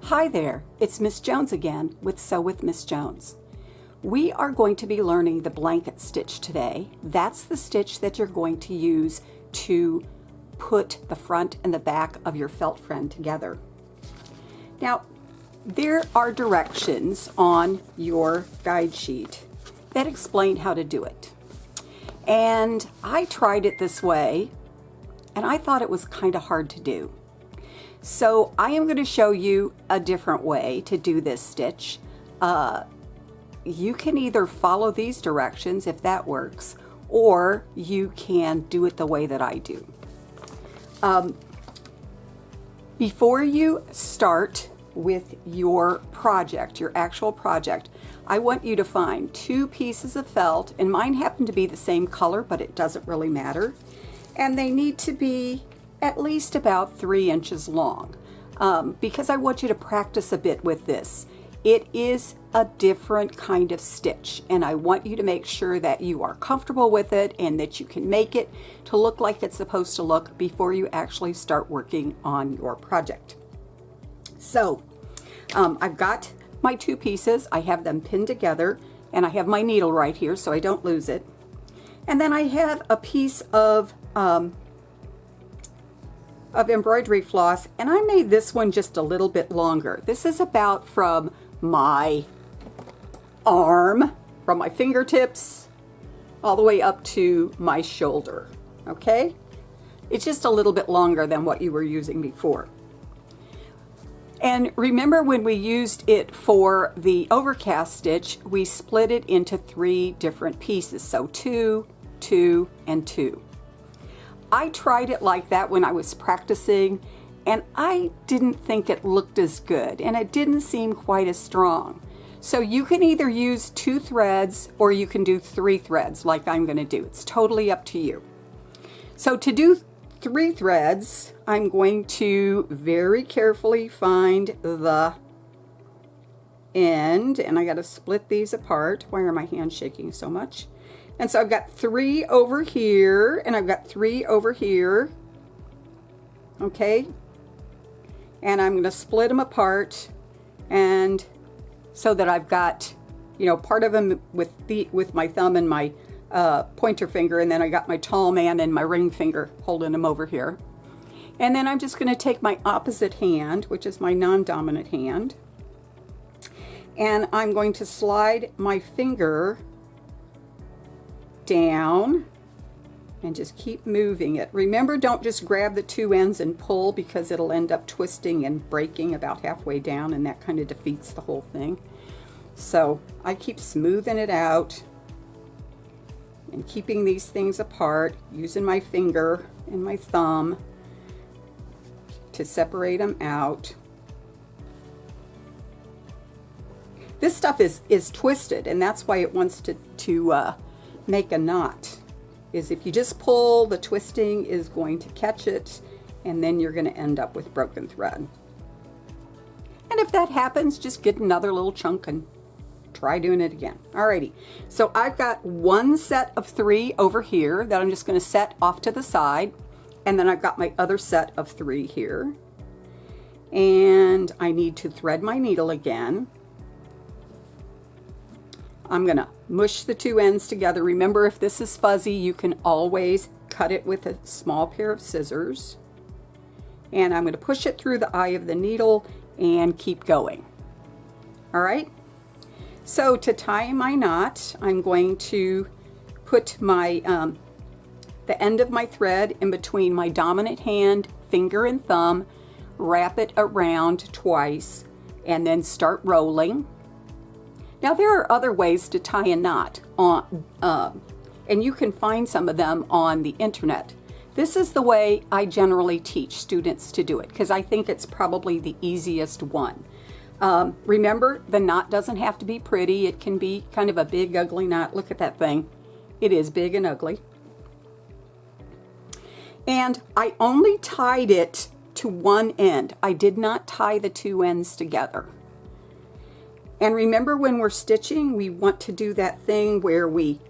Hi there, it's Miss Jones again with Sew with Miss Jones. We are going to be learning the blanket stitch today. That's the stitch that you're going to use to put the front and the back of your felt friend together. Now, there are directions on your guide sheet that explain how to do it. And I tried it this way, and I thought it was kind of hard to do. So I am going to show you a different way to do this stitch. You can either follow these directions if that works, or you can do it the way that I do. Before you start with your project, your actual project, I want you to find 2 pieces of felt, and mine happen to be the same color, but it doesn't really matter. And they need to be at least about 3 inches long, because I want you to practice a bit with this. It is a different kind of stitch, and I want you to make sure that you are comfortable with it and that you can make it to look like it's supposed to look before you actually start working on your project. So I've got my 2 pieces. I have them pinned together, and I have my needle right here so I don't lose it. And then I have a piece of embroidery floss, and I made this one just a little bit longer. This is about from my arm, from my fingertips, all the way up to my shoulder, okay? It's just a little bit longer than what you were using before. And remember when we used it for the overcast stitch, we split it into 3 different pieces, so 2, 2, and 2. I tried it like that when I was practicing, and I didn't think it looked as good, and it didn't seem quite as strong. So you can either use 2 threads or you can do 3 threads like I'm going to do. It's totally up to you. So to do 3 threads, I'm going to very carefully find the end, and I got to split these apart. Why are my hands shaking so much? And so I've got 3 over here, and I've got 3 over here, okay? And I'm going to split them apart, and so that I've got, you know, part of them with my thumb and my pointer finger, and then I got my tall man and my ring finger holding them over here. And then I'm just going to take my opposite hand, which is my non-dominant hand, and I'm going to slide my finger down and just keep moving it. Remember, don't just grab the 2 ends and pull, because it'll end up twisting and breaking about halfway down, and that kind of defeats the whole thing. So I keep smoothing it out and keeping these things apart, using my finger and my thumb to separate them out. This stuff is twisted, and that's why it wants to make a knot. Is if you just pull, the twisting is going to catch it, and then you're going to end up with broken thread. And if that happens, just get another little chunk and try doing it again. Alrighty, so I've got 1 set of 3 over here that I'm just going to set off to the side, and then I've got my other set of 3 here, and I need to thread my needle again. I'm going to mush the 2 ends together. Remember, if this is fuzzy, you can always cut it with a small pair of scissors. And I'm going to push it through the eye of the needle and keep going. All right? So to tie my knot, I'm going to put my the end of my thread in between my dominant hand, finger, and thumb, wrap it around twice, and then start rolling. Now, there are other ways to tie a knot, and you can find some of them on the internet. This is the way I generally teach students to do it, because I think it's probably the easiest one. Remember, the knot doesn't have to be pretty. It can be kind of a big, ugly knot. Look at that thing. It is big and ugly. And I only tied it to 1 end. I did not tie the 2 ends together. And remember, when we're stitching, we want to do that thing where we,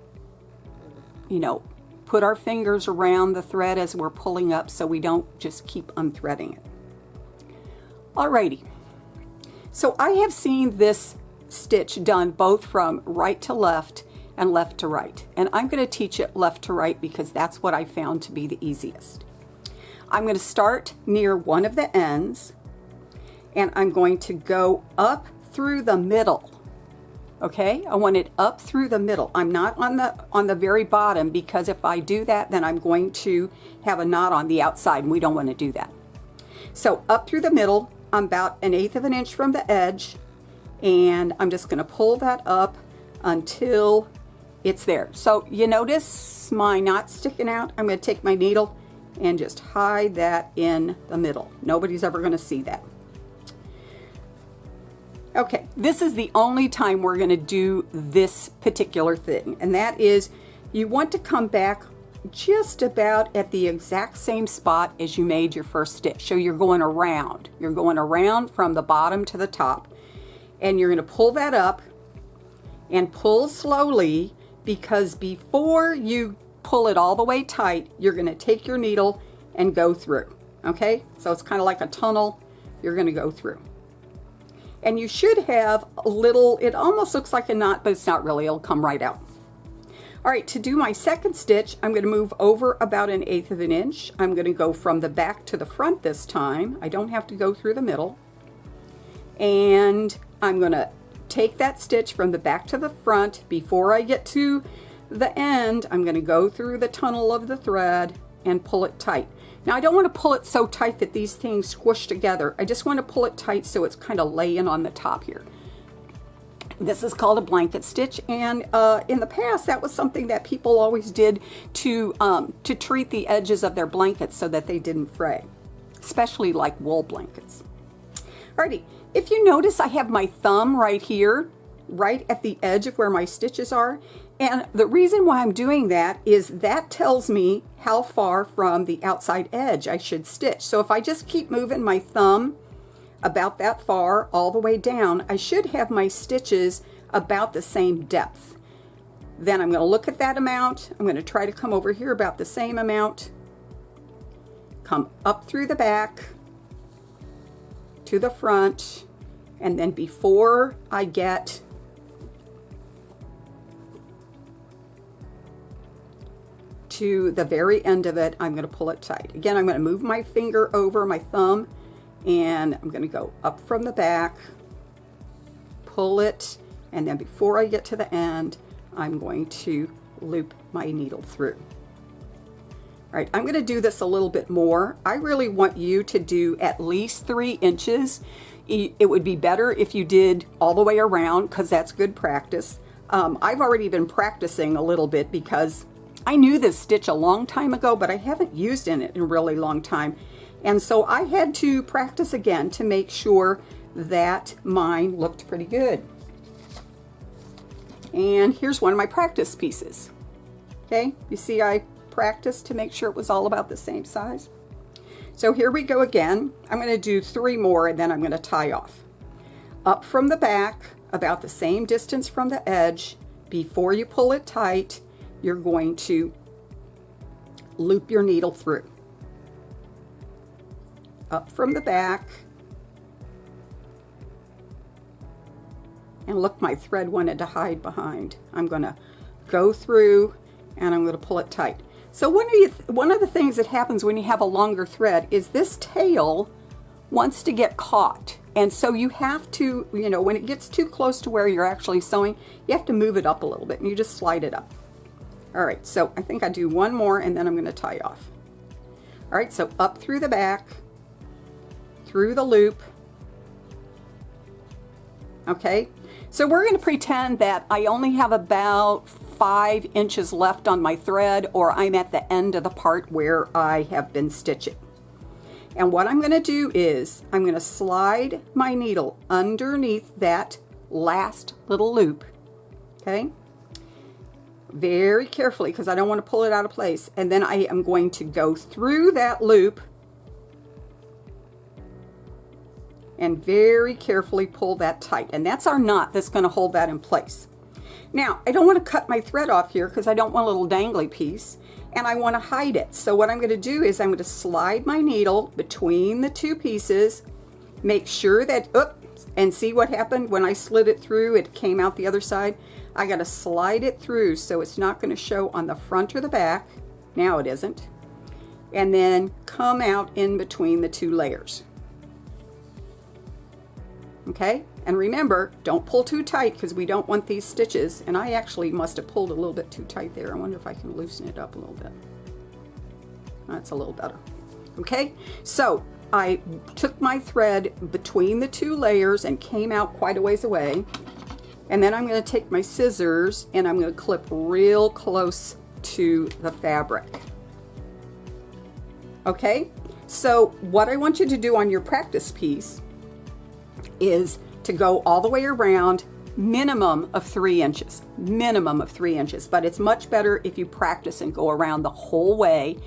you know, put our fingers around the thread as we're pulling up so we don't just keep unthreading it. Alrighty, So I have seen this stitch done both from right to left and left to right. And I'm going to teach it left to right because that's what I found to be the easiest. I'm going to start near one of the ends and I'm going to go up through the middle. Okay, I want it up through the middle. I'm not on the very bottom because if I do that, then I'm going to have a knot on the outside and we don't want to do that. So up through the middle, I'm about 1/8 of an inch from the edge, and I'm just going to pull that up until it's there. So you notice my knot sticking out. I'm going to take my needle and just hide that in the middle. Nobody's ever going to see that. Okay, this is the only time we're going to do this particular thing, and that is you want to come back just about at the exact same spot as you made your first stitch. So you're going around. You're going around from the bottom to the top, and you're going to pull that up and pull slowly, because before you pull it all the way tight, you're going to take your needle and go through. Okay, so it's kind of like a tunnel you're going to go through. And you should have a little, it almost looks like a knot, but it's not really, it'll come right out. All right, to do my second stitch, I'm going to move over about 1/8 of an inch. I'm going to go from the back to the front this time. I don't have to go through the middle. And I'm going to take that stitch from the back to the front. Before I get to the end, I'm going to go through the tunnel of the thread and pull it tight. Now I don't want to pull it so tight that these things squish together. I just want to pull it tight so it's kind of laying on the top here. This is called a blanket stitch, and in the past that was something that people always did to treat the edges of their blankets so that they didn't fray, especially like wool blankets. Alrighty, if you notice I have my thumb right here, right at the edge of where my stitches are. And the reason why I'm doing that is that tells me how far from the outside edge I should stitch. So if I just keep moving my thumb about that far all the way down, I should have my stitches about the same depth. Then I'm going to look at that amount. I'm going to try to come over here about the same amount. Come up through the back to the front, and then before I get to the very end of it, I'm going to pull it tight. Again, I'm going to move my finger over my thumb, and I'm going to go up from the back, pull it, and then before I get to the end, I'm going to loop my needle through. All right, I'm going to do this a little bit more. I really want you to do at least 3 inches. It would be better if you did all the way around, because that's good practice. I've already been practicing a little bit because I knew this stitch a long time ago, but I haven't used it in a really long time. And so I had to practice again to make sure that mine looked pretty good. And here's one of my practice pieces. Okay, you see I practiced to make sure it was all about the same size. So here we go again. I'm going to do 3 more and then I'm going to tie off. Up from the back, about the same distance from the edge. Before you pull it tight, you're going to loop your needle through. Up from the back. And look, my thread wanted to hide behind. I'm going to go through and I'm going to pull it tight. So one of the things that happens when you have a longer thread is this tail wants to get caught. And so you have to, you know, when it gets too close to where you're actually sewing, you have to move it up a little bit and you just slide it up. All right, so I think I do 1 more and then I'm going to tie off. All right, so up through the back, through the loop. Okay, so we're going to pretend that I only have about 5 inches left on my thread, or I'm at the end of the part where I have been stitching. And what I'm going to do is I'm going to slide my needle underneath that last little loop. Okay, very carefully because I don't want to pull it out of place. And then I am going to go through that loop and very carefully pull that tight. And that's our knot that's going to hold that in place. Now, I don't want to cut my thread off here because I don't want a little dangly piece, and I want to hide it. So what I'm going to do is I'm going to slide my needle between the 2 pieces, make sure that, And see what happened when I slid it through? It came out the other side. I got to slide it through so it's not going to show on the front or the back. Now it isn't. And then come out in between the two layers. Okay? And remember, don't pull too tight because we don't want these stitches. And I actually must have pulled a little bit too tight there. I wonder if I can loosen it up a little bit. That's a little better. Okay? So I took my thread between the two layers and came out quite a ways away. And then I'm going to take my scissors and I'm going to clip real close to the fabric. Okay? So what I want you to do on your practice piece is to go all the way around, minimum of 3 inches. Minimum of 3 inches. But it's much better if you practice and go around the whole way.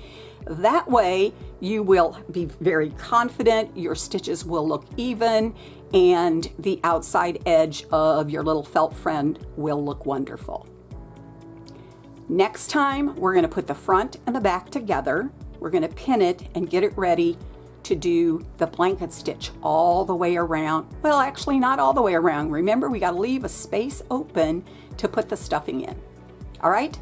That way you will be very confident, your stitches will look even, and the outside edge of your little felt friend will look wonderful. Next time, we're going to put the front and the back together. We're going to pin it and get it ready to do the blanket stitch all the way around. Well, actually not all the way around. Remember, we got to leave a space open to put the stuffing in. All right?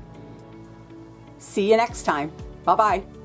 See you next time. Bye-bye.